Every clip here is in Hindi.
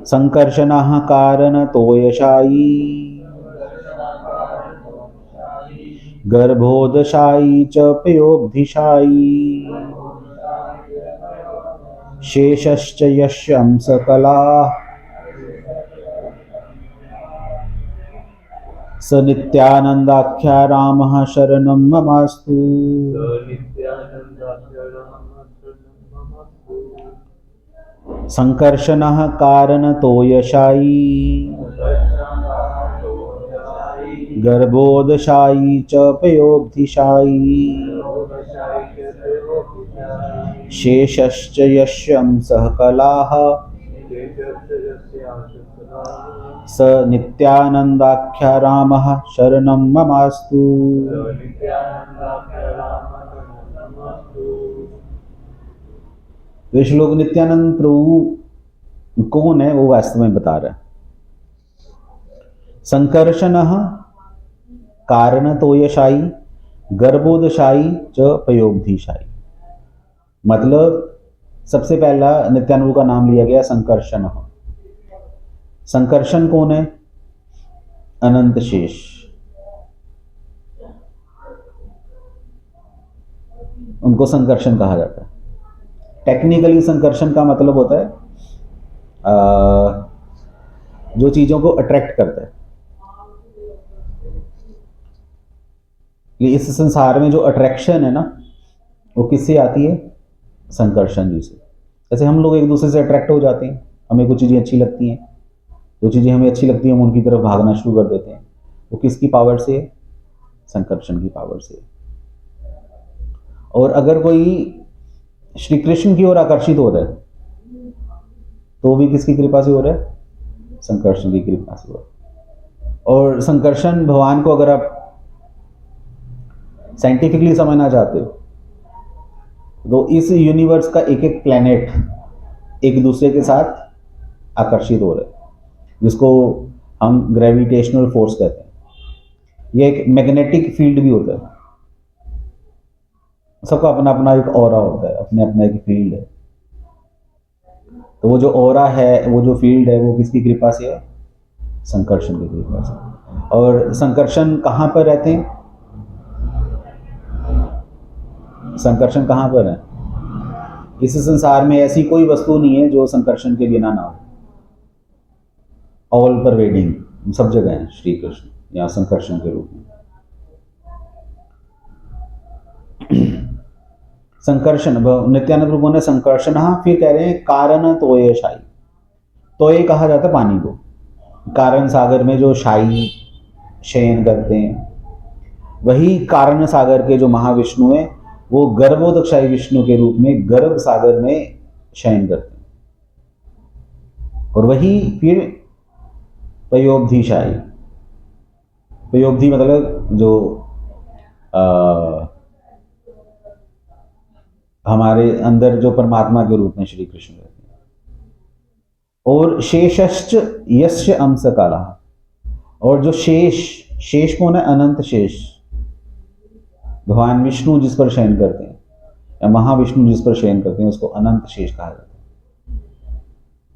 संकर्षणः कारणतोयशायी गर्भोदशायी च पयोब्धिशायी शेषश्च यस्य अंशकलाः स नित्यानन्दाख्या रामः शरणं ममास्तु। संकर्षणः कारणतोयशायी गर्भोदशायी च पयोब्धिशायी शेषश्च यस्य अंशः कलाः स नित्यानन्दाख्या रामः शरणं ममास्तु। तो श्लोक नित्यानंद प्रभु कौन है वो वास्तव में बता रहा है। संकर्षणः कारणतोयशायी गर्भोदशायी च पयोब्धिशायी, मतलब सबसे पहला नित्यानंद का नाम लिया गया संकर्षण। संकर्षण कौन है? अनंत शेष। उनको संकर्षण कहा जाता है। टेक्निकली संकर्षण का मतलब होता है जो चीजों को अट्रैक्ट करता है। इस संसार में जो अट्रैक्शन है ना, वो किससे आती है? संकर्षण जी से। जैसे हम लोग एक दूसरे से अट्रैक्ट हो जाते हैं, हमें कुछ चीजें अच्छी लगती हैं, जो चीजें हमें अच्छी लगती हैं हम उनकी तरफ भागना शुरू कर देते हैं। वो किसकी पावर से? संकर्षण की पावर से। और अगर कोई श्री कृष्ण की ओर आकर्षित हो रहा है तो भी किसकी कृपा से हो रहा है? संकर्षण की कृपा से हो रहा है। और संकर्षण भगवान को अगर आप साइंटिफिकली समझना चाहते हो तो इस यूनिवर्स का एक एक प्लैनेट एक दूसरे के साथ आकर्षित हो रहा है, जिसको हम ग्रेविटेशनल फोर्स कहते हैं। ये एक मैग्नेटिक फील्ड भी होता है। सबका अपना अपना एक ऑरा होता है, अपने अपना एक फील्ड है। तो वो जो ऑरा है, वो जो फील्ड है, वो किसकी कृपा से है? संकर्षण की कृपा से। और संकर्षण कहाँ पर रहते हैं? संकर्षण कहाँ पर है? इस संसार में ऐसी कोई वस्तु नहीं है जो संकर्षण के बिना ना हो। ऑल परवेडिंग, सब जगह है श्री कृष्ण यहाँ संकर्षण के रूप में। संकर्षण नित्यानंद प्रभु ने संकर्षण, फिर कह रहे हैं कारण तोय शाही। तोय कहा जाता है पानी को। कारण सागर में जो शाही शयन करते हैं, वही कारण सागर के जो महाविष्णु है वो गर्भोदकशाही विष्णु के रूप में गर्भ सागर में शयन करते हैं। और वही फिर पयोब्धिशाही। पयोब्धि मतलब जो हमारे अंदर जो परमात्मा के रूप में श्री कृष्ण रहते हैं। और शेषश्च यस्य अंश काला, और जो शेष कौन है? अनंत शेष। भगवान विष्णु जिस पर शयन करते हैं या महाविष्णु जिस पर शयन करते हैं उसको अनंत शेष कहा जाता है,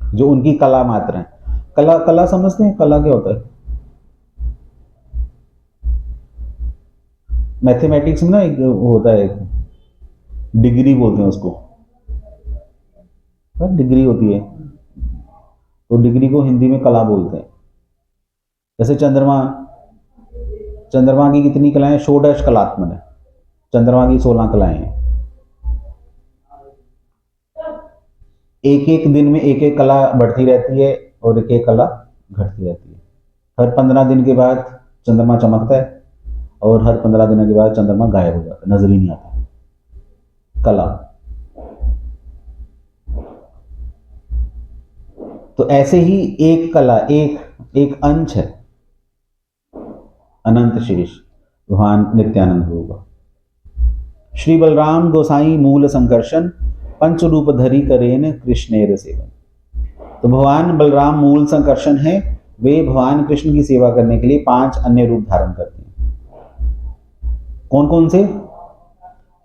जो उनकी कला मात्र है। कला समझते हैं? कला क्या होता है? मैथमेटिक्स में ना एक होता है, डिग्री बोलते हैं उसको। डिग्री होती है तो डिग्री को हिंदी में कला बोलते हैं। जैसे चंद्रमा की कितनी कलाएं? षोडश कलात्मक है। चंद्रमा की 16 कलाएं हैं। एक एक दिन में एक एक कला बढ़ती रहती है और एक एक कला घटती रहती है। हर 15 दिन के बाद चंद्रमा चमकता है और हर 15 दिनों के बाद चंद्रमा गायब हो जाता है, नजर ही नहीं आता। कला। तो ऐसे ही एक कला, एक अंश है अनंत शेष भगवान नित्यानंद होगा। श्री बलराम गोसाई मूल संकर्षण पंच रूप धरी करेन कृष्णेर सेवन। तो भगवान बलराम मूल संकर्षण है, वे भगवान कृष्ण की सेवा करने के लिए 5 अन्य रूप धारण करते हैं। कौन कौन से?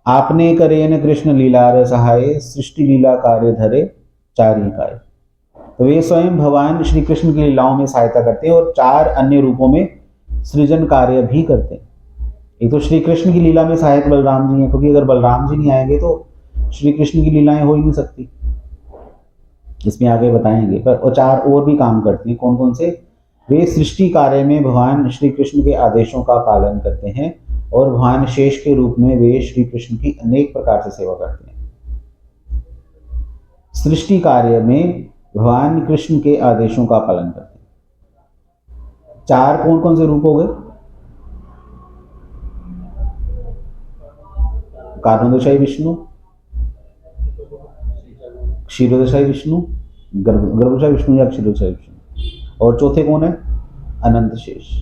आपने करेन कृष्ण लीला सहाय, सृष्टि लीला कार्य धरे चारी काय। तो वे स्वयं भगवान श्री कृष्ण की लीलाओं में सहायता करते हैं और 4 अन्य रूपों में सृजन कार्य भी करते हैं। एक तो श्री कृष्ण की लीला में सहायक बलराम जी हैं, क्योंकि अगर बलराम जी नहीं आएंगे तो श्री कृष्ण की लीलाएं हो ही नहीं सकती, इसमें आगे बताएंगे। पर और 4 और भी काम करते हैं। कौन कौन से? वे सृष्टि कार्य में भगवान श्री कृष्ण के आदेशों का पालन करते हैं और भगवान शेष के रूप में वे श्री कृष्ण की अनेक प्रकार से सेवा करते हैं। सृष्टि कार्य में भगवान कृष्ण के आदेशों का पालन करते हैं। 4 कौन कौन से रूप हो गए? कारणोदशाई विष्णु, क्षीरोदशाई विष्णु, गर्भोदशाई विष्णु या क्षीरोदशाई विष्णु, और चौथे कौन है? अनंत शेष।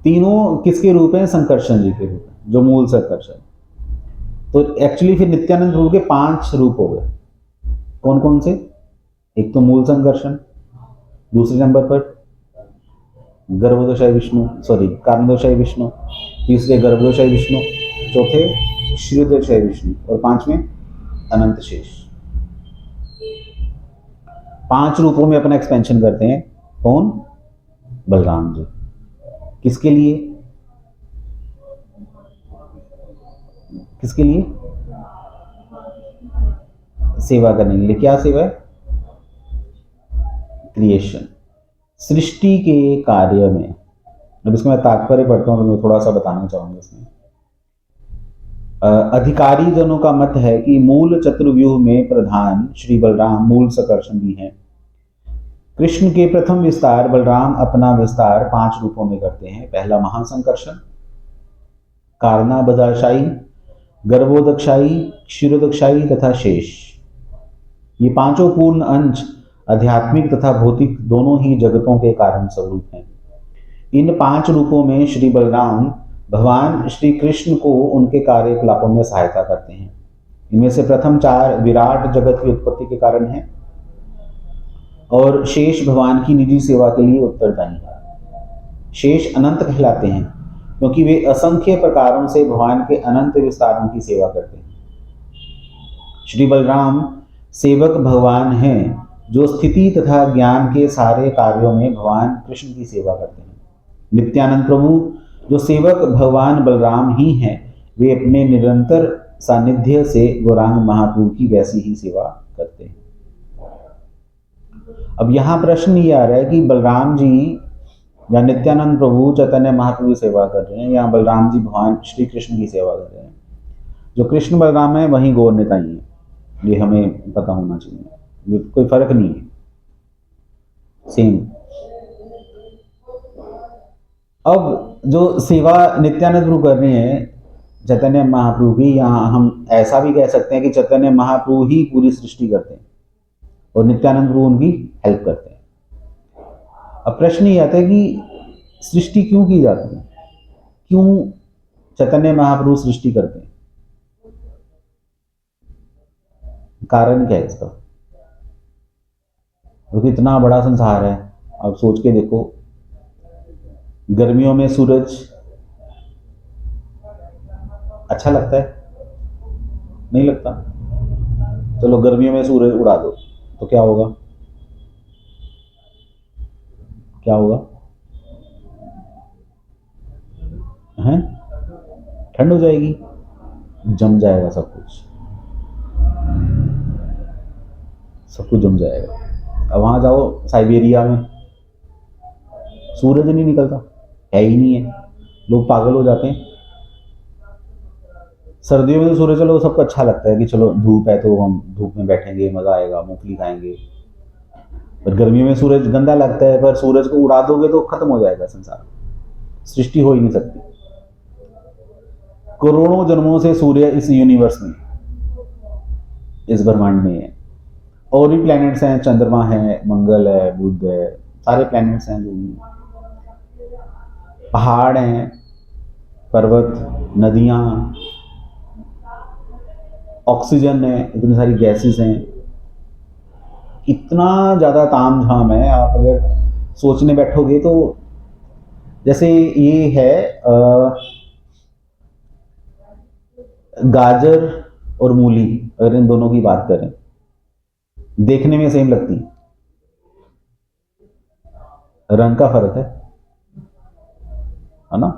तीनों किसके रूप हैं? संकर्षण जी के रूप हैं, जो मूल संकर्षण। तो एक्चुअली फिर नित्यानंद प्रभु के 5 रूप हो गए। कौन कौन से? एक तो मूल संकर्षण, दूसरे नंबर पर गर्भोदशाई विष्णु, सॉरी कारणोदशाई विष्णु, तीसरे गर्भोदशाई विष्णु, चौथे क्षीरोदशाई विष्णु, और 5वें अनंत शेष। 5 रूपों में अपना एक्सपेंशन करते हैं। कौन? बलराम जी। किसके लिए? किसके लिए? सेवा करने के लिए। क्या सेवा है? क्रिएशन, सृष्टि के कार्य में। अब इसको मैं तात्पर्य पढ़ता हूं तो मैं थोड़ा सा बताना चाहूंगा इसमें। अधिकारी जनों का मत है कि मूल चतुर्व्यूह में प्रधान श्री बलराम मूल संकर्षण भी हैं। कृष्ण के प्रथम विस्तार बलराम अपना विस्तार 5 रूपों में करते हैं। पहला महासंकर्षण, कारणाबदाशाई, गर्भोदकशाई, क्षीरोदकशाई तथा शेष। ये 5 पूर्ण अंश आध्यात्मिक तथा भौतिक दोनों ही जगतों के कारण स्वरूप हैं। इन 5 रूपों में श्री बलराम भगवान श्री कृष्ण को उनके कार्यकलापों में सहायता करते हैं। इनमें से प्रथम 4 विराट जगत की उत्पत्ति के कारण हैं और शेष भगवान की निजी सेवा के लिए उत्तरदायी हैं। शेष अनंत कहलाते हैं क्योंकि वे असंख्य प्रकारों से भगवान के अनंत विस्तारों की सेवा करते हैं। श्री बलराम सेवक भगवान हैं जो स्थिति तथा ज्ञान के सारे कार्यों में भगवान कृष्ण की सेवा करते हैं। नित्यानंद प्रभु जो सेवक भगवान बलराम ही हैं, वे अपने निरंतर सानिध्य से गौरांग महाप्रभु की वैसी ही सेवा करते हैं। अब यहाँ प्रश्न ये आ रहा है कि बलराम जी या नित्यानंद प्रभु चैतन्य महाप्रभु की सेवा कर रहे हैं या बलराम जी भगवान श्री कृष्ण की सेवा कर रहे हैं। जो कृष्ण बलराम है वहीं गौर निताई है, ये हमें पता होना चाहिए। कोई फर्क नहीं है, सेम। अब जो सेवा नित्यानंद प्रभु कर रहे हैं चैतन्य महाप्रभु की, यहाँ हम ऐसा भी कह सकते हैं कि चैतन्य महाप्रभु ही पूरी सृष्टि करते हैं और नित्यानंद प्रभु उनकी हेल्प करते हैं। अब प्रश्न ये आता है कि सृष्टि क्यों की जाती है, क्यों चैतन्य महाप्रभु सृष्टि करते हैं? कारण क्या है इसका? क्योंकि इतना बड़ा संसार है, आप सोच के देखो। गर्मियों में सूरज अच्छा लगता है? नहीं लगता। चलो गर्मियों में सूरज उड़ा दो तो क्या होगा? क्या होगा? हैं? ठंड हो जाएगी, जम जाएगा सब कुछ, सब कुछ जम जाएगा। अब वहां जाओ साइबेरिया में, सूरज नहीं निकलता, है ही नहीं है, लोग पागल हो जाते हैं। सर्दियों में तो सूरज, चलो सबको अच्छा लगता है कि चलो धूप है तो हम धूप में बैठेंगे, मजा आएगा, मूंगफली खाएंगे। पर गर्मियों में सूरज गंदा लगता है, पर सूरज को उड़ा दोगे तो खत्म हो जाएगा संसार, सृष्टि हो ही नहीं सकती। करोड़ों जन्मों से सूर्य इस यूनिवर्स में, इस ब्रह्मांड में है। और भी प्लैनेट्स हैं, चंद्रमा है, मंगल है, बुध है, सारे प्लैनेट्स हैं जो भी, पहाड़ हैं, पर्वत, नदियां, ऑक्सीजन है, इतनी सारी गैसेस हैं, इतना ज़्यादा तामझाम है। आप अगर सोचने बैठोगे तो जैसे ये है गाजर और मूली, अगर इन दोनों की बात करें देखने में सेम लगती है, रंग का फर्क है ना।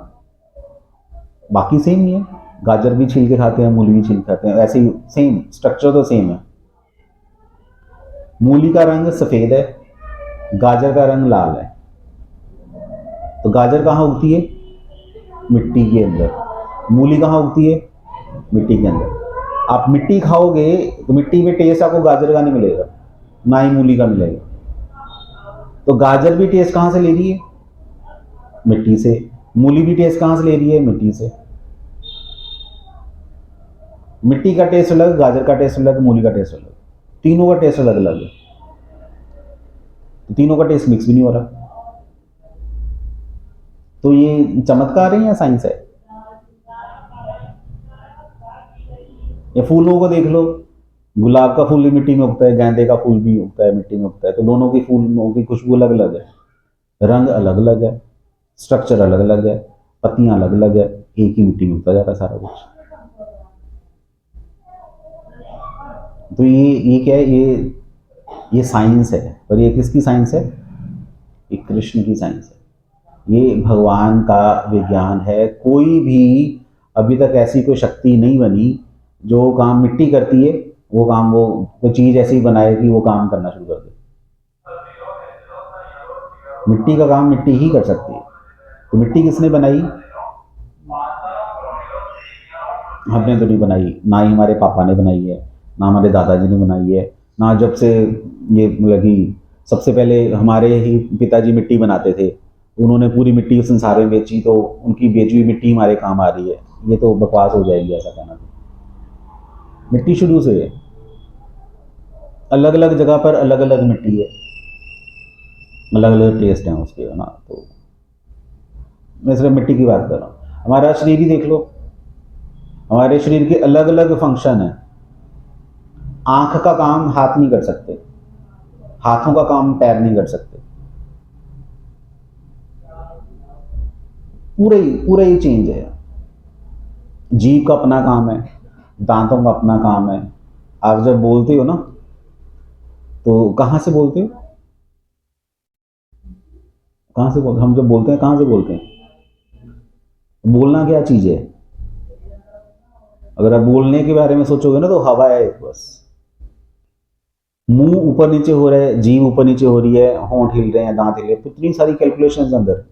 बाकी सेम ही है, गाजर भी छील के खाते हैं, मूली भी छील के खाते हैं, ऐसे ही सेम स्ट्रक्चर तो सेम है। मूली का रंग सफ़ेद है, गाजर का रंग लाल है। तो गाजर कहाँ उगती है? मिट्टी के अंदर। मूली कहाँ उगती है? मिट्टी के अंदर। आप मिट्टी खाओगे तो मिट्टी में टेस्ट आपको गाजर का नहीं मिलेगा, ना ही मूली का मिलेगा। तो गाजर भी टेस्ट कहाँ से ले रही है? मिट्टी से। मूली भी टेस्ट कहाँ से ले रही है? मिट्टी से। मिट्टी का टेस्ट अलग, गाजर का टेस्ट अलग, मूली का टेस्ट अलग, तीनों का टेस्ट अलग अलग है। तो तीनों का टेस्ट मिक्स भी नहीं हो रहा। तो ये चमत्कार है या साइंस है? या फूलों को देख लो, गुलाब का फूल भी मिट्टी में उगता है, गेंदे का फूल भी उगता है, मिट्टी में उगता है। तो दोनों की फूलों की खुशबू अलग अलग है, रंग अलग अलग है, स्ट्रक्चर अलग अलग है, पत्तियां अलग अलग है, एक ही मिट्टी में उगता जाता है सारा कुछ। तो ये क्या है? ये साइंस है। और ये किसकी साइंस है? ये कृष्ण की साइंस है, ये भगवान का विज्ञान है। कोई भी अभी तक ऐसी कोई शक्ति नहीं बनी जो काम मिट्टी करती है वो काम वो कोई चीज़ ऐसी बनाए कि वो काम करना शुरू कर दे। मिट्टी का काम मिट्टी ही कर सकती है। तो मिट्टी किसने बनाई? हमने तो नहीं बनाई, ना ही हमारे पापा ने बनाई है, ना हमारे दादाजी ने बनाई है, ना जब से ये लगी। सबसे पहले हमारे ही पिताजी मिट्टी बनाते थे, उन्होंने पूरी मिट्टी उस संसार में बेची, तो उनकी बेची हुई मिट्टी हमारे काम आ रही है। ये तो बकवास हो जाएगी ऐसा कहना। मिट्टी शुरू से है, अलग अलग जगह पर अलग अलग मिट्टी है, अलग अलग टेस्ट हैं उसके, है ना। तो मैं सिर्फ मिट्टी की बात कर रहा हूँ। हमारा शरीर ही देख लो, हमारे शरीर के अलग अलग फंक्शन है। आंख का काम हाथ नहीं कर सकते, हाथों का काम पैर नहीं कर सकते। पूरे ही चेंज है। जीभ का अपना काम है, दांतों का अपना काम है। आप जब बोलते हो ना, तो कहाँ से बोलते हो? कहाँ से बोलते? हम जब बोलते हैं कहाँ से बोलते हैं? बोलना क्या चीज़ है? अगर आप बोलने के बारे में सोचोगे ना, तो हवा है बस। मुंह ऊपर नीचे हो रहा है, जीभ ऊपर नीचे हो रही है, होंठ हिल रहे हैं, दांत हिल रहे हैं, इतनी सारी कैलकुलेशंस अंदर।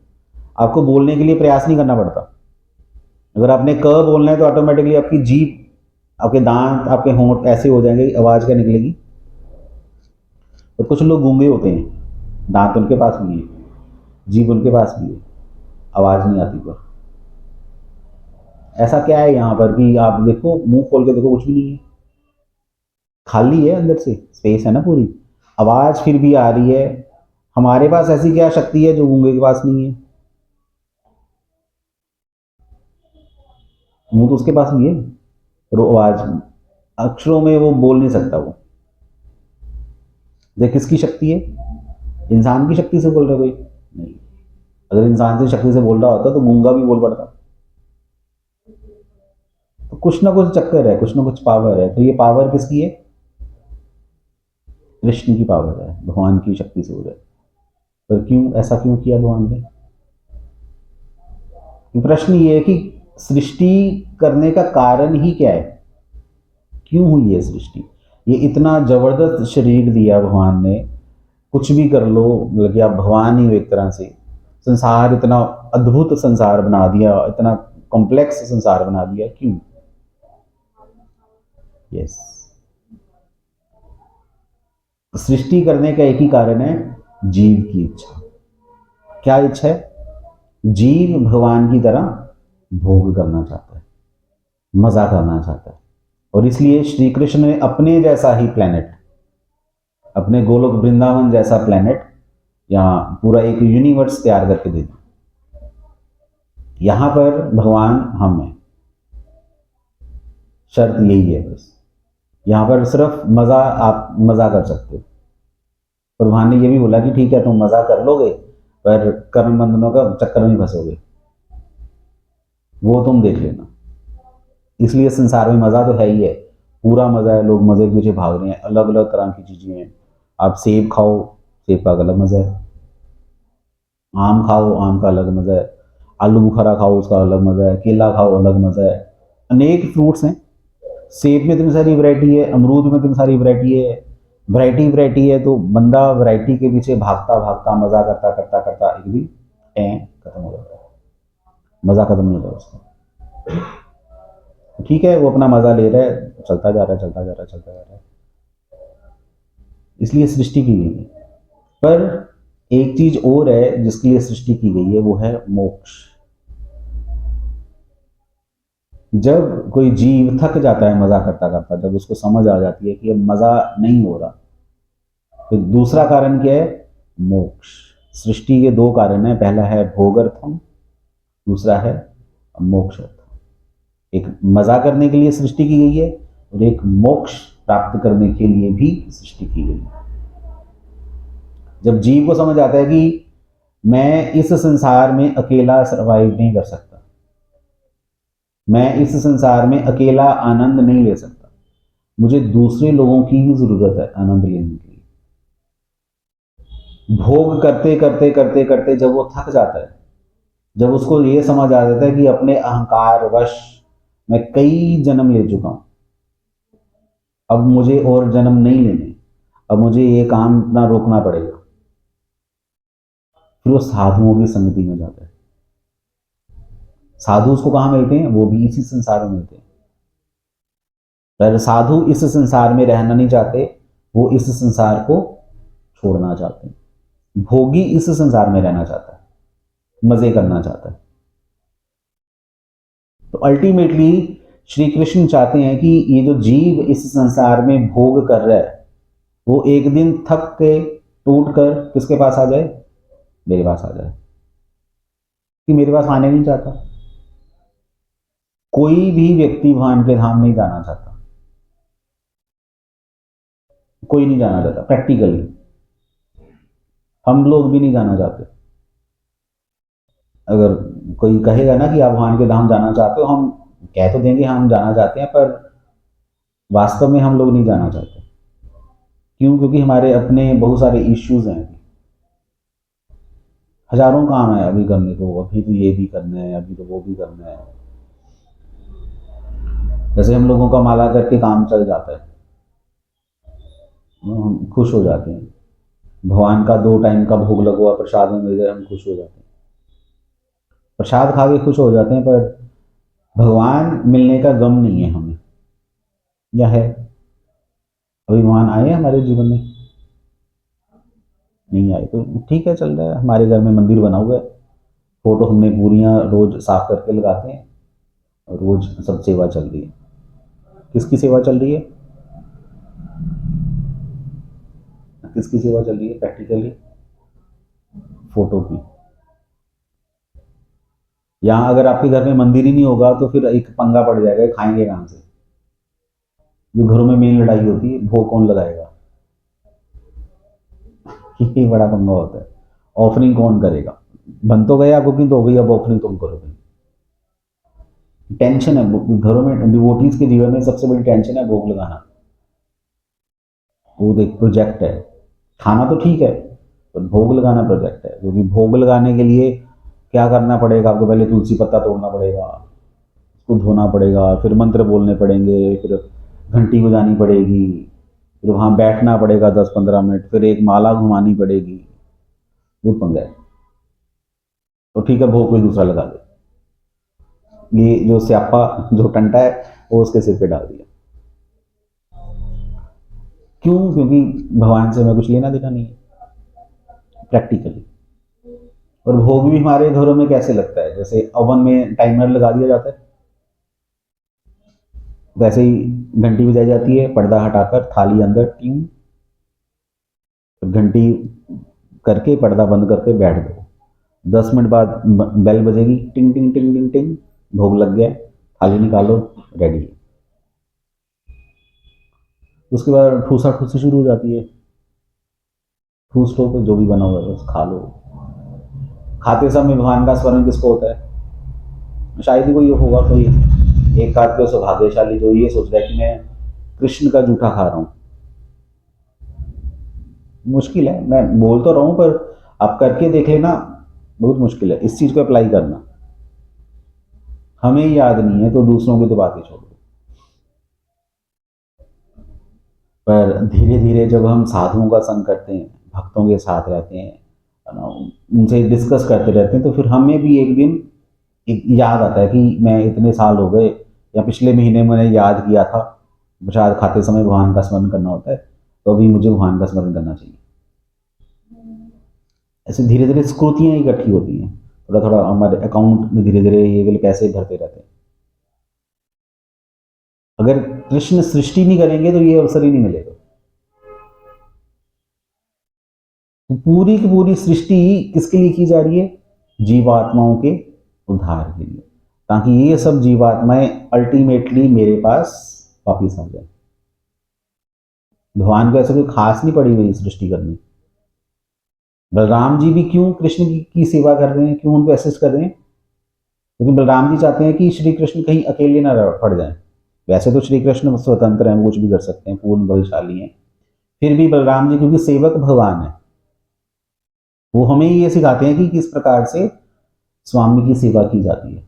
आपको बोलने के लिए प्रयास नहीं करना पड़ता। अगर आपने क बोलना है तो ऑटोमेटिकली आपकी जीभ, आपके दांत, आपके होंठ ऐसे हो जाएंगे, आवाज़ क्या निकलेगी। और कुछ लोग गूंगे होते हैं, दांत उनके पास भी है, जीभ उनके पास भी है, आवाज़ नहीं आती। पर ऐसा क्या है यहाँ पर कि आप देखो, मुंह खोल के देखो, कुछ भी नहीं है, खाली है, अंदर से स्पेस है ना पूरी, आवाज़ फिर भी आ रही है। हमारे पास ऐसी क्या शक्ति है जो गूंगे के पास नहीं है? मुंह तो उसके पास भी है, और वो आवाज़ अक्षरों में वो बोल नहीं सकता। वो देख किसकी शक्ति है? इंसान की शक्ति से बोल रहा है कोई? नहीं। अगर इंसान की शक्ति से बोल रहा होता तो गूंगा भी बोल पड़ता। तो कुछ ना कुछ चक्कर है, कुछ ना कुछ पावर है। तो ये पावर किसकी है? कृष्ण की पावर है, भगवान की शक्ति से हो रहा है। पर क्यों ऐसा क्यों किया भगवान ने? प्रश्न ये है कि सृष्टि करने का कारण ही क्या है? क्यों हुई है सृष्टि? ये इतना जबरदस्त शरीर दिया भगवान ने, कुछ भी कर लो, मतलब कि आप भगवान ही हो एक तरह से। संसार इतना अद्भुत संसार बना दिया, इतना कॉम्प्लेक्स संसार बना दिया, क्यों? यस, सृष्टि करने का एक ही कारण है, जीव की इच्छा। क्या इच्छा है? जीव भगवान की तरह भोग करना चाहता है, मजा करना चाहता है। और इसलिए श्री कृष्ण ने अपने जैसा ही प्लेनेट, अपने गोलोक वृंदावन जैसा प्लेनेट, यहाँ पूरा एक यूनिवर्स तैयार करके दे दिया। यहाँ पर भगवान हम हैं, शर्त यही है बस। यहाँ पर सिर्फ मज़ा, आप मज़ा कर सकते हो। और भगवान ने ये भी बोला कि ठीक है तुम मज़ा कर लोगे, पर कर्म बंधनों का चक्कर में फंसोगे, वो तुम देख लेना। इसलिए संसार में मज़ा तो है ही है, पूरा मज़ा है, लोग मज़े के पीछे भाग रहे हैं, अलग अलग तरह की चीज़ें हैं। आप सेब खाओ, सेब का अलग मज़ा है। आम खाओ, आम का अलग मज़ा है। आलू बुखारा खाओ, उसका अलग मज़ा है। केला खाओ, अलग मज़ा है। अनेक फ्रूट्स हैं। सेब में इतनी सारी वैरायटी है, अमरूद में इतनी सारी वैरायटी है, वैरायटी है। तो बंदा वैरायटी के पीछे भागता भागता मज़ा करता करता करता एक दिन खत्म हो जाता है, मज़ा खत्म नहीं होता उसका। ठीक है, वो अपना मज़ा ले रहा है, चलता जा रहा है, चलता जा रहा है, चलता जा रहा है। इसलिए सृष्टि की गई है। पर एक चीज और है जिसके लिए सृष्टि की गई है, वो है मोक्ष। जब कोई जीव थक जाता है मजा करता करता, जब उसको समझ आ जाती है कि अब मजा नहीं हो रहा, तो दूसरा कारण क्या है? मोक्ष। सृष्टि के दो कारण है, पहला है भोगर्थम, दूसरा है मोक्षर्थम। एक मजा करने के लिए सृष्टि की गई है और एक मोक्ष प्राप्त करने के लिए भी सृष्टि की गई है। जब जीव को समझ आता है कि मैं इस संसार में अकेला सरवाइव नहीं कर सकता, मैं इस संसार में अकेला आनंद नहीं ले सकता, मुझे दूसरे लोगों की भी जरूरत है आनंद लेने के लिए। भोग करते करते करते करते जब वो थक जाता है, जब उसको ये समझ आ जाता है कि अपने अहंकार वश मैं कई जन्म ले चुका हूं, अब मुझे और जन्म नहीं लेने, अब मुझे ये काम अपना रोकना पड़ेगा, फिर वो साधुओं की संगति में जाता है। साधु उसको कहाँ मिलते हैं? वो भी इसी संसार में मिलते हैं। पर साधु इस संसार में रहना नहीं चाहते, वो इस संसार को छोड़ना चाहते हैं। भोगी इस संसार में रहना चाहता है, मजे करना चाहता है। तो अल्टीमेटली श्री कृष्ण चाहते हैं कि ये जो जीव इस संसार में भोग कर रहा है, वो एक दिन थक के टूट कर किसके पास आ जाए? मेरे पास आ जाए। कि मेरे पास आने नहीं चाहता। कोई भी व्यक्ति भगवान के धाम नहीं जाना चाहता, कोई नहीं जाना चाहता। प्रैक्टिकली हम लोग भी नहीं जाना चाहते। अगर कोई कहेगा ना कि आप भगवान के धाम जाना चाहते हो, हम कह तो देंगे हम जाना चाहते हैं, पर वास्तव में हम लोग नहीं जाना चाहते। क्यों? क्योंकि हमारे अपने बहुत सारे इश्यूज हैं, हजारों काम है अभी करने को। अभी तो ये भी करना है, अभी तो वो भी करना है। जैसे हम लोगों का माला करके काम चल जाता है, हम खुश हो जाते हैं। भगवान का 2 टाइम का भोग लगा हुआ प्रसाद में मिल जाए, हम खुश हो जाते हैं। प्रसाद खा के खुश हो जाते हैं, पर भगवान मिलने का गम नहीं है हमें, या है? अभी भगवान आए हैं हमारे जीवन में? नहीं आए। तो ठीक है, चल रहा है। हमारे घर में मंदिर बना हुआ है, फोटो हमने पूरियाँ रोज साफ करके लगाते हैं, और रोज सब सेवा चल रही है। किसकी सेवा चल रही है? किसकी सेवा चल रही है? प्रैक्टिकली फोटो की। यहाँ अगर आपके घर में मंदिर ही नहीं होगा तो फिर एक पंगा पड़ जाएगा, खाएंगे कहाँ से? जो घरों में मेन लड़ाई होती है, भोग कौन लगाएगा, ये बड़ा पंगा होता है। ऑफरिंग कौन करेगा? बन तो गया, कुकिंग तो हो गई, अब ऑफरिंग तुम करोगे। टेंशन है घरों में। डिवोटीज के जीवन में सबसे बड़ी टेंशन है भोग लगाना। वो एक प्रोजेक्ट है। खाना तो ठीक है, पर भोग लगाना प्रोजेक्ट है। क्योंकि भोग लगाने के लिए क्या करना पड़ेगा? आपको पहले तुलसी पत्ता तोड़ना पड़ेगा, उसको धोना पड़ेगा, फिर मंत्र बोलने पड़ेंगे, फिर घंटी बजानी पड़ेगी, फिर वहाँ बैठना पड़ेगा 10-15 मिनट, फिर एक माला घुमानी पड़ेगी। बहुत पंगा है। तो ठीक है, भोग कोई दूसरा लगा दे। ये जो स्यापा, जो टंटा है, वो उसके सिर पे डाल दिया। क्यों? क्योंकि भगवान से हमें कुछ लेना देना नहीं है प्रैक्टिकली। और भोग भी हमारे घरों में कैसे लगता है? जैसे ओवन में टाइमर लगा दिया जाता है, वैसे ही घंटी बजाई जाती है, पर्दा हटाकर थाली अंदर, टिंग, घंटी करके पर्दा बंद करके बैठ दो। 10 मिनट बाद बेल बजेगी, टिंग टिंग टिंग टिंग टिंग, भोग लग गया, थाली निकालो, रेडी। उसके बाद ठूसा ठूसी शुरू हो जाती है। ठूस लो, तो जो भी बना हुआ है बस खा लो। खाते समय भगवान का स्मरण किसको होता है? शायद ही कोई होगा, कोई एक आध के सौभाग्यशाली जो ये सोच रहा है कि मैं कृष्ण का जूठा खा रहा हूं। मुश्किल है, मैं बोल तो रहा हूं, पर आप करके देख लेना, बहुत मुश्किल है इस चीज को अप्लाई करना। हमें याद नहीं है तो दूसरों की तो बात ही छोड़ दो। पर धीरे धीरे जब हम साधुओं का संग करते हैं, भक्तों के साथ रहते हैं, है ना, उनसे डिस्कस करते रहते हैं, तो फिर हमें भी एक दिन एक याद आता है कि मैं इतने साल हो गए, या पिछले महीने मैंने याद किया था, प्रसाद खाते समय भगवान का स्मरण करना होता है, तो अभी मुझे भगवान का स्मरण करना चाहिए। ऐसे धीरे धीरे स्कृतियाँ इकट्ठी होती हैं, थोड़ा थोड़ा हमारे अकाउंट में धीरे धीरे ये वाले पैसे भरते रहते हैं। अगर कृष्ण सृष्टि नहीं करेंगे तो ये अवसर ही नहीं मिलेगा। तो पूरी की पूरी सृष्टि किसके लिए की जा रही है? जीवात्माओं के उद्धार के लिए, ताकि ये सब जीवात्माएं अल्टीमेटली मेरे पास वापिस आ जाए। भगवान को ऐसा कोई खास नहीं पड़ी हुई सृष्टि करनी। बलराम जी भी क्यों कृष्ण की सेवा कर रहे हैं, क्यों उनको असिस्ट कर रहे हैं? क्योंकि बलराम जी चाहते हैं कि श्री कृष्ण कहीं अकेले ना पड़ जाए। वैसे तो श्री कृष्ण स्वतंत्र हैं, वो कुछ भी कर सकते हैं, पूर्ण बलशाली हैं, फिर भी बलराम जी क्योंकि सेवक भगवान है, वो हमें ये सिखाते हैं कि किस प्रकार से स्वामी की सेवा की जाती है,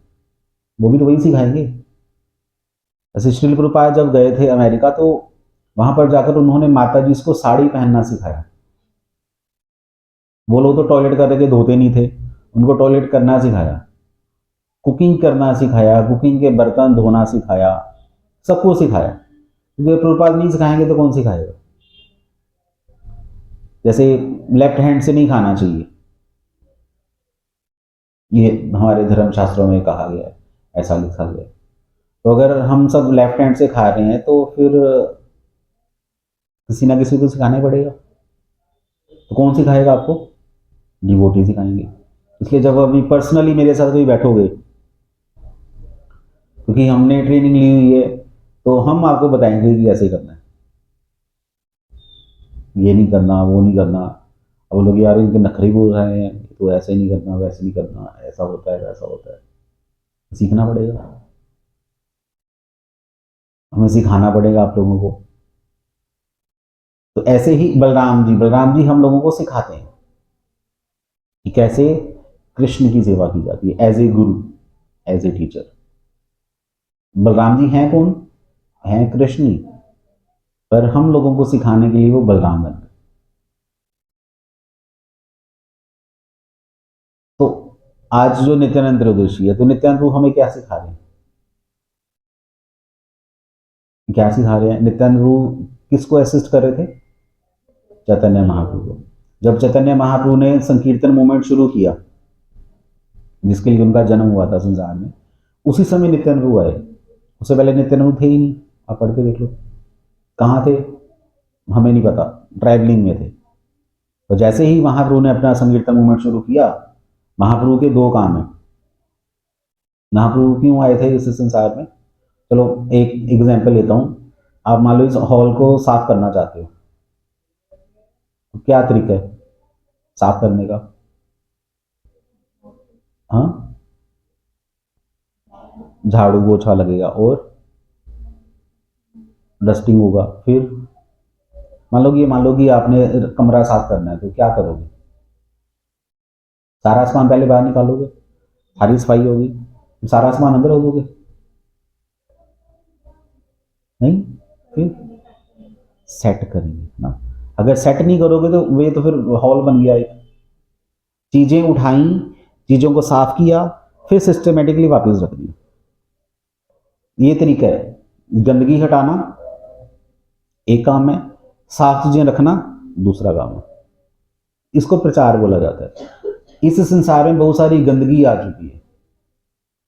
वो भी तो वही सिखाएंगे। ऐसे श्रील प्रभुपाद जब गए थे अमेरिका, तो वहां पर जाकर उन्होंने माता जी को साड़ी पहनना सिखाया। वो लोग तो टॉयलेट करके धोते नहीं थे, उनको टॉयलेट करना सिखाया, कुकिंग करना सिखाया, कुकिंग के बर्तन धोना सिखाया, सबको सिखाया। क्योंकि प्रभुपाद नहीं सिखाएंगे तो कौन सिखाएगा? जैसे लेफ्ट हैंड से नहीं खाना चाहिए, ये हमारे धर्म शास्त्रों में कहा गया है, ऐसा लिखा गया है। तो अगर हम सब लेफ्ट हैंड से खा रहे हैं तो फिर किसी ना किसी को सिखाना ही पड़ेगा। तो कौन सिखाएगा आपको? डिवोटी सिखाएंगे। इसलिए जब अभी पर्सनली मेरे साथ कोई बैठोगे, क्योंकि हमने ट्रेनिंग ली हुई है, तो हम आपको बताएंगे कि ऐसे करना है, ये नहीं करना, वो नहीं करना। अब लोग यार इनके नखरे बोल रहे हैं, तो ऐसे नहीं करना, वैसे नहीं करना, ऐसा होता है वैसा होता है। सीखना पड़ेगा, हमें सिखाना पड़ेगा आप लोगों को। तो ऐसे ही बलराम जी हम लोगों को सिखाते हैं कि कैसे कृष्ण की सेवा की जाती है as a Guru, as a teacher. Balram ji हैं कौन? हैं कृष्ण ही, पर हम लोगों को सिखाने के लिए वो बलराम बन गए। तो आज जो नित्यानंद त्रयोदशी है, तो नित्यानंद प्रभु हमें क्या सिखा रहे हैं? क्या सिखा रहे हैं? नित्यानंद प्रभु किसको असिस्ट कर रहे थे? चैतन्य महाप्रभु को। जब चैतन्य महाप्रभु ने संकीर्तन मूवमेंट शुरू किया, जिसके लिए उनका जन्म हुआ था संसार में, उसी समय नित्यानंद प्रभु आए। उससे पहले नित्यानंद प्रभु थे ही नहीं, आप पढ़ के देख लो कहाँ थे, हमें नहीं पता, ट्रैवलिंग में थे। तो जैसे ही महाप्रभु ने अपना संकीर्तन मूवमेंट शुरू किया, महाप्रभु के दो काम है। महाप्रभु क्यों आए थे इस संसार में? चलो एक एग्जाम्पल लेता हूँ। आप मान लो इस हॉल को साफ करना चाहते हो, तो क्या तरीका है साफ करने का? हाँ, झाड़ू पोछा लगेगा और डस्टिंग होगा। फिर मान लो कि आपने कमरा साफ करना है, तो क्या करोगे? सारा सामान पहले बाहर निकालोगे, सारी सफाई होगी, सारा सामान अंदर हो दोगे? नहीं, फिर सेट करेंगे ना। अगर सेट नहीं करोगे तो वे तो फिर हॉल बन गया एक। चीजें उठाई, चीजों को साफ किया, फिर सिस्टमेटिकली वापस रख दिया। ये तरीका है। गंदगी हटाना एक काम है, साफ चीजें रखना दूसरा काम है। इसको प्रचार बोला जाता है। इस संसार में बहुत सारी गंदगी आ चुकी है,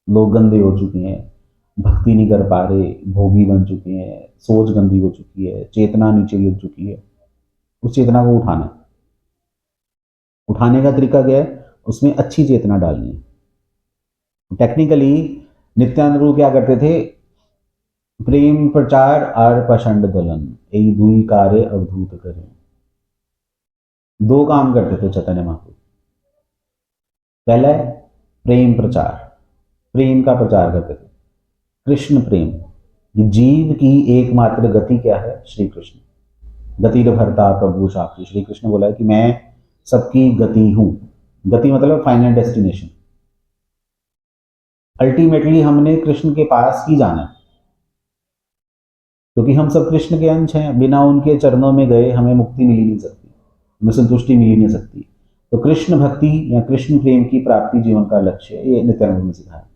लोग गंदे हो चुके हैं, भक्ति नहीं कर पा रहे, भोगी बन चुके हैं, सोच गंदी हो चुकी है, चेतना नीचे गिर चुकी है। उस चेतना को उठाना है। उठाने का तरीका क्या है? उसमें अच्छी चेतना डालनी है। टेक्निकली नित्यानंद प्रभु क्या करते थे? प्रेम प्रचार और प्रचंड दलन, यही दुई कार्य अवधूत करें। दो काम करते थे चैतन्य महाप्रभु। पहला है प्रेम प्रचार, प्रेम का प्रचार करते थे, कृष्ण प्रेम। ये जीव की एकमात्र गति क्या है? श्री कृष्ण। गतिर भरता प्रभु साक्षी, श्री कृष्ण बोला है कि मैं सबकी गति हूं। गति मतलब फाइनल डेस्टिनेशन। अल्टीमेटली हमने कृष्ण के पास ही जाना है, क्योंकि हम सब कृष्ण के अंश हैं। बिना उनके चरणों में गए हमें मुक्ति मिल ही नहीं सकती, हमें संतुष्टि मिल ही नहीं सकती। तो कृष्ण भक्ति या कृष्ण प्रेम की प्राप्ति जीवन का लक्ष्य है, ये नित्यानंद ने सिखाया।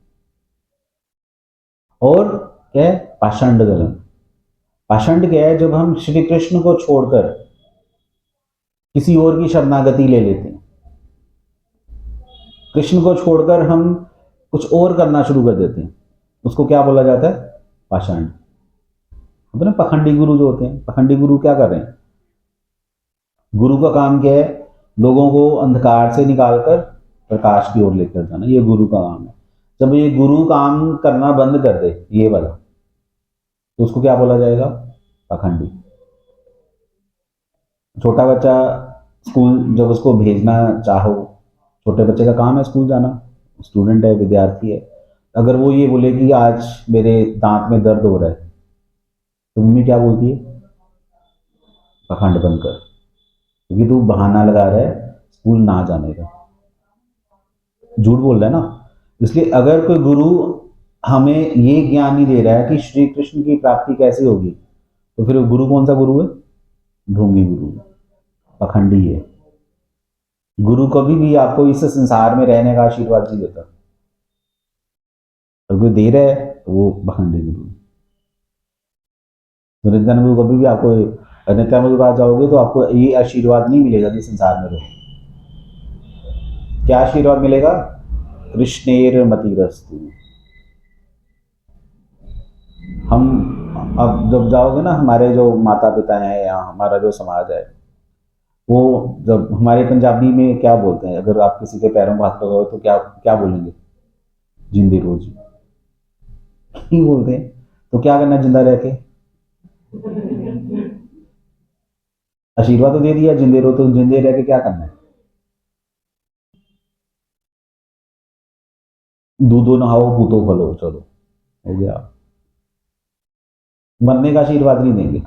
और क्या है? पाषांड दलन। पाषांड क्या है? जब हम श्री कृष्ण को छोड़कर किसी और की शरणागति ले लेते हैं, कृष्ण को छोड़कर हम कुछ और करना शुरू कर देते हैं, उसको क्या बोला जाता है? पाषांड। मतलब पखंडी गुरु जो होते हैं, पखंडी गुरु क्या कर रहे हैं? गुरु का काम क्या है? लोगों को अंधकार से निकालकर प्रकाश की ओर लेकर जाना, ये गुरु का काम है। जब ये गुरु काम करना बंद कर दे, ये वाला, तो उसको क्या बोला जाएगा? पखंडी। छोटा बच्चा स्कूल जब उसको भेजना चाहो, छोटे बच्चे का काम है स्कूल जाना, स्टूडेंट है, विद्यार्थी है, अगर वो ये बोले कि आज मेरे दांत में दर्द हो रहा है, तो मम्मी क्या बोलती है? पखंड बंद कर, क्योंकि तू बहाना लगा रहा है स्कूल ना जाने का, झूठ बोल रहा है ना। इसलिए अगर कोई गुरु हमें ये ज्ञान नहीं दे रहा है कि श्री कृष्ण की प्राप्ति कैसे होगी, तो फिर गुरु कौन सा गुरु है? ढोंगी गुरु, पखंडी है। गुरु कभी भी आपको इस संसार में रहने का आशीर्वाद नहीं देता। अगर कोई दे रहा है तो वो पखंडी गुरु है। तो नित्यानंद गुरु कभी भी आपको, नित्यानंद के पास जाओगे तो आपको ये आशीर्वाद नहीं मिलेगा कि संसार में रहो। क्या आशीर्वाद मिलेगा? कृष्णेर मतिरस्तु। हम अब जब जाओगे ना, हमारे जो माता पिता हैं या हमारा जो समाज है, वो जब हमारे पंजाबी में क्या बोलते हैं, अगर आप किसी के पैरों में हाथ लगाओ तो क्या क्या बोलेंगे? जिंदे रोज ही बोलते हैं। तो क्या करना जिंदा रह के? आशीर्वाद तो दे दिया जिंदे रहो, तो जिंदे रह के क्या करना है? दूधो नहाओ पूतो फलो, चलो हो गया। मरने का आशीर्वाद नहीं देंगे,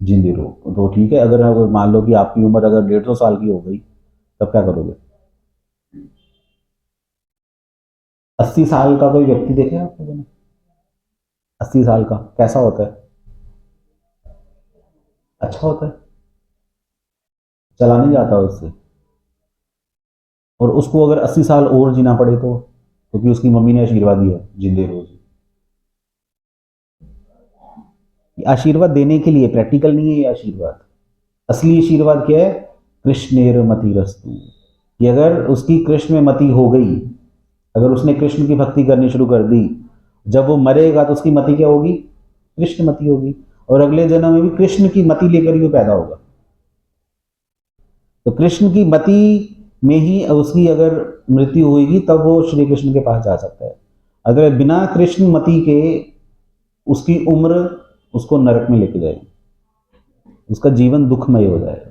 जिंदे रहो तो ठीक है। अगर मान लो कि आपकी उम्र अगर 150 साल की हो गई, तब क्या करोगे? 80 साल का कोई व्यक्ति देखे आपने? 80 साल का कैसा होता है? अच्छा होता है, चला नहीं जाता उससे। और उसको अगर 80 साल और जीना पड़े तो, क्योंकि उसकी मम्मी ने आशीर्वाद दिया जिंदे रोज। आशीर्वाद देने के लिए, प्रैक्टिकल नहीं है ये आशीर्वाद। असली आशीर्वाद क्या है? कृष्णेर मतिरस्तु। कि अगर उसकी कृष्ण में मति हो गई, अगर उसने कृष्ण की भक्ति करनी शुरू कर दी, जब वो मरेगा तो उसकी मति क्या होगी? कृष्ण मति होगी। और अगले जन्म में भी कृष्ण की मति लेकर ही वो पैदा होगा। तो कृष्ण की मति में ही उसकी अगर मृत्यु होगी, तब वो श्री कृष्ण के पास जा सकता है। अगर बिना कृष्ण मति के उसकी उम्र उसको नरक में लेके जाएगी, उसका जीवन दुखमय हो जाएगा।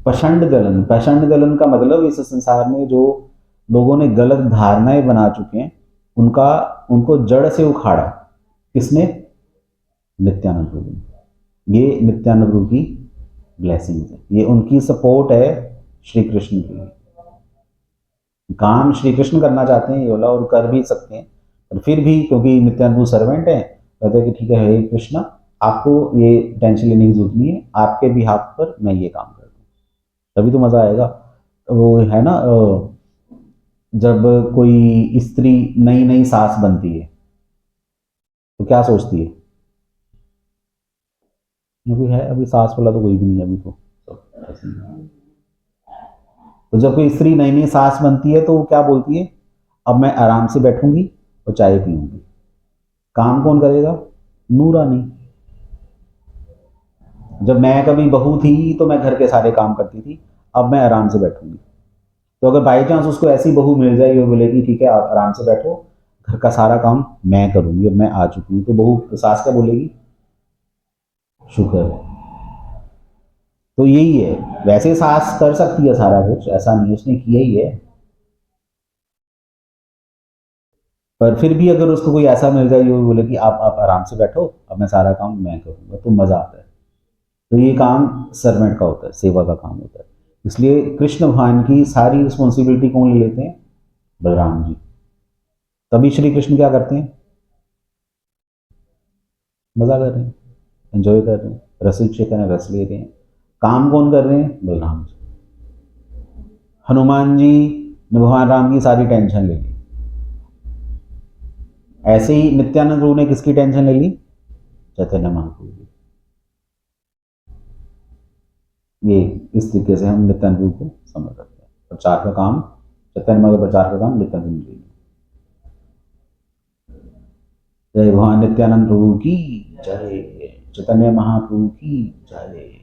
पाषांड गलन, पाषांड गलन का मतलब इस संसार में जो लोगों ने गलत धारणाएं बना चुके हैं, उनका उनको जड़ से उखाड़ा। किसने? नित्यानंद प्रभु ने। ये नित्यानंद प्रभु की ब्लेसिंग है, ये उनकी सपोर्ट है श्री कृष्ण की। काम श्री कृष्ण करना चाहते हैं ये वाला, और कर भी सकते हैं, पर फिर भी क्योंकि नित्यानंद प्रभु सर्वेंट है, कहते हैं कि ठीक है हे कृष्णा, आपको ये टेंशन लेने की जरूरत नहीं है, आपके बिहाफ पर मैं ये काम कर दूँ, तभी तो मजा आएगा। वो है ना, जब कोई स्त्री नई नई सास बनती है तो क्या सोचती है? अभी है, अभी सास वाला तो कोई भी नहीं है, अभी तो सब ऐसे ही है। तो जब कोई स्त्री नई नई सास बनती है तो वो क्या बोलती है? अब मैं आराम से बैठूंगी और चाय पीऊंगी। काम कौन करेगा? नूरानी। जब मैं कभी बहू थी तो मैं घर के सारे काम करती थी, अब मैं आराम से बैठूंगी। तो अगर बाई चांस उसको ऐसी बहू मिल जाएगी, वो बोलेगी ठीक है आप आराम से बैठो, घर का सारा काम मैं करूंगी, अब मैं आ चुकी हूँ, तो बहू सास क्या बोलेगी? शुक्र है। तो यही है, वैसे सास कर सकती है सारा कुछ, ऐसा नहीं उसने किया ही है। पर फिर भी अगर उसको कोई ऐसा मिल जाए जो बोले कि आप आराम से बैठो, अब मैं सारा काम मैं करूँगा, तो मज़ा आता है। तो ये काम सर्वेंट का होता है, सेवा का काम होता है। इसलिए कृष्ण भगवान की सारी रिस्पॉन्सिबिलिटी कौन ले लेते हैं? बलराम जी। तभी श्री कृष्ण क्या करते हैं? मज़ा कर रहे हैं, एंजॉय कर रहे हैं, रसिक शेखर रस ले रहे हैं। काम कौन कर रहे हैं? बलराम जी। हनुमान जी ने भगवान राम की सारी टेंशन ले ली। ऐसे ही नित्यानंद प्रभु ने किसकी टेंशन ले ली? चैतन्य महाप्रभु की। ये इस तरीके से हम नित्यानंद प्रभु को समझ सकते हैं। प्रचार का काम, चैतन्य महाप्रभु प्रचार का काम नित्यानंद प्रभु। जय भगवान नित्यानंद प्रभु की जय, चैतन्य महाप्रभु की जय।